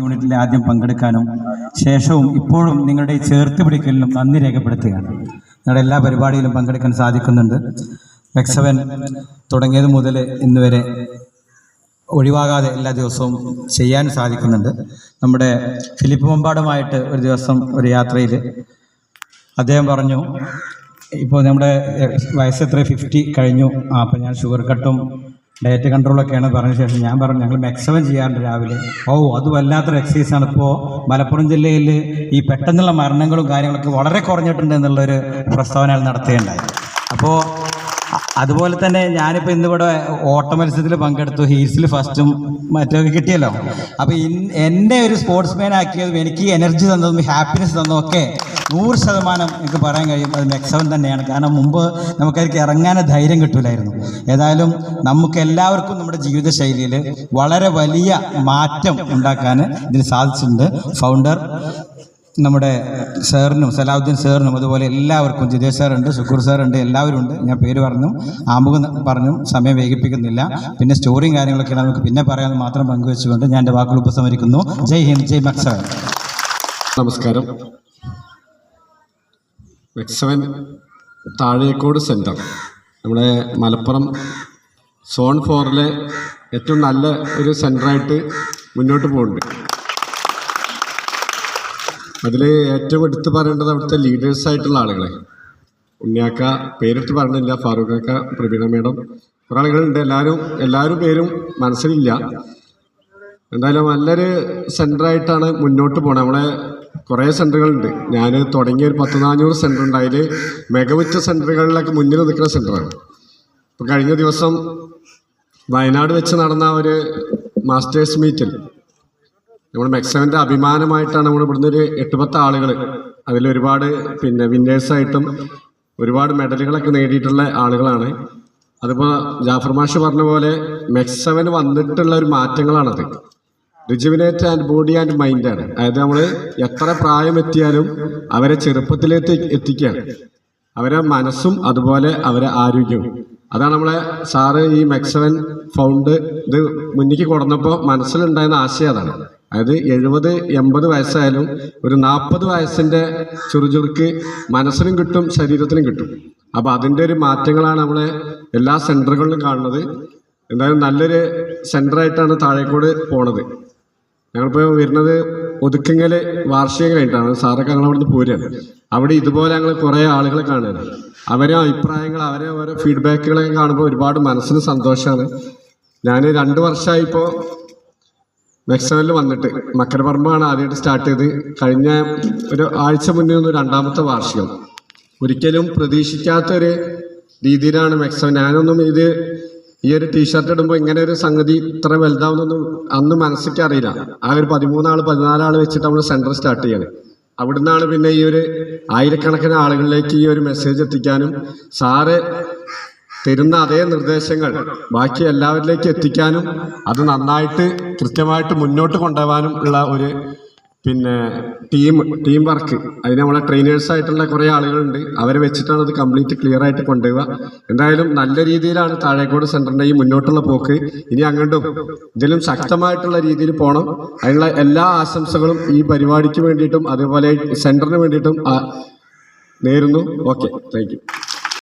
യൂണിറ്റിൽ ആദ്യം പങ്കെടുക്കാനും ശേഷവും ഇപ്പോഴും നിങ്ങളുടെ ഈ ചേർത്ത് പിടിക്കലിനും നന്ദി രേഖപ്പെടുത്തുകയാണ്. നിങ്ങളുടെ എല്ലാ പരിപാടിയിലും പങ്കെടുക്കാൻ സാധിക്കുന്നുണ്ട്. മെക്സവൻ തുടങ്ങിയത് മുതൽ ഇന്ന് വരെ ഒഴിവാകാതെ എല്ലാ ദിവസവും ചെയ്യാൻ സാധിക്കുന്നുണ്ട്. നമ്മുടെ ഫിലിപ്പ് മമ്പാടുമായിട്ട് ഒരു ദിവസം ഒരു യാത്രയിൽ അദ്ദേഹം പറഞ്ഞു, ഇപ്പോൾ നമ്മുടെ വയസ്സ് എത്ര 50 കഴിഞ്ഞു, അപ്പോൾ ഞാൻ ഷുഗർ കട്ടും ഡയറ്റ് കൺട്രോളൊക്കെയാണ് പറഞ്ഞ ശേഷം ഞാൻ പറഞ്ഞു ഞങ്ങൾ മെക്സവൻ ചെയ്യാറുണ്ട് രാവിലെ. അത് വല്ലാത്തൊരു എക്സസൈസാണ്. ഇപ്പോൾ മലപ്പുറം ജില്ലയിൽ ഈ പെട്ടെന്നുള്ള മരണങ്ങളും കാര്യങ്ങളൊക്കെ വളരെ കുറഞ്ഞിട്ടുണ്ട് എന്നുള്ളൊരു പ്രസ്താവന നടത്തുകയുണ്ടായി. അപ്പോൾ അതുപോലെ തന്നെ ഞാനിപ്പോൾ ഇന്നിവിടെ ഓട്ട മത്സരത്തിൽ പങ്കെടുത്തു, ഹീൽസിൽ ഫസ്റ്റും മറ്റൊക്കെ കിട്ടിയല്ലോ. അപ്പോൾ എൻ്റെ ഒരു സ്പോർട്സ്മാൻ ആക്കിയതും എനിക്ക് എനർജി തന്നതും ഹാപ്പിനെസ് തന്നതും ഒക്കെ 100% എനിക്ക് പറയാൻ കഴിയും അത് മെക്സവൻ തന്നെയാണ്. കാരണം മുമ്പ് നമുക്കതിലേക്ക് ഇറങ്ങാൻ ധൈര്യം കിട്ടില്ലായിരുന്നു. ഏതായാലും നമുക്ക് എല്ലാവർക്കും നമ്മുടെ ജീവിതശൈലിയിൽ വളരെ വലിയ മാറ്റം ഉണ്ടാക്കാൻ ഇതിന് സാധിച്ചിട്ടുണ്ട്. ഫൗണ്ടർ നമ്മുടെ സാറിനും സലാഹുദ്ദീൻ സാറിനും അതുപോലെ എല്ലാവർക്കും ജിതേഷ് സാറുണ്ട്, ശുക്കൂർ സാറുണ്ട്, എല്ലാവരും ഉണ്ട്. ഞാൻ പേര് പറഞ്ഞു ആമുഖം പറഞ്ഞു സമയം വൈകിപ്പിക്കുന്നില്ല. പിന്നെ സ്റ്റോറിയും കാര്യങ്ങളൊക്കെ നമുക്ക് പിന്നെ പറയാമെന്ന് മാത്രം പങ്കുവെച്ചുകൊണ്ട് ഞാൻ എൻ്റെ വാക്കുകൾ ഉപസംഹരിക്കുന്നു. ജയ് ഹിന്ദ്, ജയ് മെക്സവൻ. നമസ്കാരം. മെക്സവൻ താഴേക്കോട് സെൻറ്റർ നമ്മുടെ മലപ്പുറം സോൺ 4 ഏറ്റവും നല്ല ഒരു സെൻറ്ററായിട്ട് മുന്നോട്ട് പോകുന്നുണ്ട്. അതിൽ ഏറ്റവും എടുത്ത് പറയേണ്ടത് അവിടുത്തെ ലീഡേഴ്സായിട്ടുള്ള ആളുകളെ. ഉണ്ണിയാക്ക പേരെടുത്ത് പറഞ്ഞില്ല, ഫാറൂഖാക്ക, പ്രവീണ മേഡം, കുറേ ആളുകളുണ്ട്. എല്ലാവരും പേരും മനസ്സിലില്ല. എന്തായാലും നല്ലൊരു സെൻറ്ററായിട്ടാണ് മുന്നോട്ട് പോകുന്നത്. നമ്മളെ കുറേ സെൻറ്ററുകളുണ്ട്. ഞാൻ തുടങ്ങിയ ഒരു 10-400 സെൻറ്റർ ഉണ്ട്. അതിൽ മികവുറ്റ സെൻറ്ററുകളിലൊക്കെ മുന്നിൽ നിൽക്കുന്ന സെൻറ്ററാണ്. ഇപ്പോൾ കഴിഞ്ഞ ദിവസം വയനാട് വെച്ച് നടന്ന ഒരു മാസ്റ്റേഴ്സ് മീറ്റിൽ നമ്മുടെ മെക്സവൻ്റെ അഭിമാനമായിട്ടാണ് നമ്മൾ ഇവിടുന്ന് ഒരു 8-10 ആളുകൾ, അതിലൊരുപാട് വിന്നേഴ്സായിട്ടും ഒരുപാട് മെഡലുകളൊക്കെ നേടിയിട്ടുള്ള ആളുകളാണ്. അതിപ്പോൾ ജാഫർ മാഷ് പറഞ്ഞ പോലെ മെക്സവന് വന്നിട്ടുള്ള ഒരു മാറ്റങ്ങളാണത്. റിജുവിനേറ്റ് ആൻഡ് ബോഡി ആൻഡ് മൈൻഡാണ്. അതായത് നമ്മൾ എത്ര പ്രായം എത്തിയാലും അവരെ ചെറുപ്പത്തിലേക്ക് എത്തിക്കുകയാണ്. അവരെ മനസ്സും അതുപോലെ അവരെ ആരോഗ്യവും. അതാണ് നമ്മളെ സാറ് ഈ മെക്സവൻ ഫൗണ്ട് ഇത് മുന്നിലേക്ക് കൊടുന്നപ്പോൾ മനസ്സിലുണ്ടായിരുന്ന ആശയം അതാണ്. അതായത് 70-80 വയസ്സായാലും ഒരു 40 വയസ്സിൻ്റെ ചുറുചുറുക്ക് മനസ്സിനും കിട്ടും, ശരീരത്തിനും കിട്ടും. അപ്പോൾ അതിൻ്റെ ഒരു മാറ്റങ്ങളാണ് നമ്മളെ എല്ലാ സെൻറ്ററുകളിലും കാണുന്നത്. എന്തായാലും നല്ലൊരു സെൻറ്ററായിട്ടാണ് താഴേക്കോട് പോണത്. ഞങ്ങളിപ്പോൾ വരുന്നത് ഒതുക്കങ്ങൽ വാർഷികം കഴിഞ്ഞിട്ടാണ്. സാറൊക്കെ ഞങ്ങൾ അവിടുന്ന് പോരുകയാണ്. അവിടെ ഇതുപോലെ ഞങ്ങൾ കുറേ ആളുകളെ കാണുകയാണ്. അവരെ അഭിപ്രായങ്ങൾ, അവരെ ഓരോ ഫീഡ്ബാക്കുകളൊക്കെ കാണുമ്പോൾ ഒരുപാട് മനസ്സിന് സന്തോഷമാണ്. ഞാൻ 2 വർഷമായി ഇപ്പോൾ മെക്സവനിൽ വന്നിട്ട്. മക്കരപ്പറമ്പാണ് ആദ്യമായിട്ട് സ്റ്റാർട്ട് ചെയ്ത്. കഴിഞ്ഞ ഒരു ആഴ്ച മുന്നേ 2ാമത്തെ വാർഷികം. ഒരിക്കലും പ്രതീക്ഷിക്കാത്തൊരു രീതിയിലാണ് മെക്സവൻ. ഞാനൊന്നും ഈ ഒരു ടീഷർട്ട് ഇടുമ്പോൾ ഇങ്ങനെ ഒരു സംഗതി ഇത്ര വലുതാവുന്നൊന്നും അന്ന് മനസ്സിലേക്ക് അറിയില്ല. ആ ഒരു 13-14 ആൾ വെച്ചിട്ട് നമ്മൾ സെൻറ്റർ സ്റ്റാർട്ട് ചെയ്യാണ്. അവിടുന്നാണ് പിന്നെ ഈ ഒരു ആയിരക്കണക്കിന് ആളുകളിലേക്ക് ഈ ഒരു മെസ്സേജ് എത്തിക്കാനും സാറ് തരുന്ന അതേ നിർദ്ദേശങ്ങൾ ബാക്കി എല്ലാവരിലേക്ക് എത്തിക്കാനും അത് നന്നായിട്ട് കൃത്യമായിട്ട് മുന്നോട്ട് കൊണ്ടുപോകാനും ഉള്ള ഒരു ടീം വർക്ക്. അതിന് നമ്മളെ ട്രെയിനേഴ്സായിട്ടുള്ള കുറേ ആളുകളുണ്ട്. അവരെ വെച്ചിട്ടാണ് അത് കംപ്ലീറ്റ് ക്ലിയർ ആയിട്ട് കൊണ്ടുപോവുക. എന്തായാലും നല്ല രീതിയിലാണ് താഴേക്കോട് സെൻറ്ററിൻ്റെ ഈ മുന്നോട്ടുള്ള പോക്ക്. ഇനി അങ്ങോട്ടും ഇതിലും ശക്തമായിട്ടുള്ള രീതിയിൽ പോകണം. അതിനുള്ള എല്ലാ ആശംസകളും ഈ പരിപാടിക്ക് വേണ്ടിയിട്ടും അതുപോലെ സെൻറ്ററിന് വേണ്ടിയിട്ടും നേരുന്നു. Okay, thank you.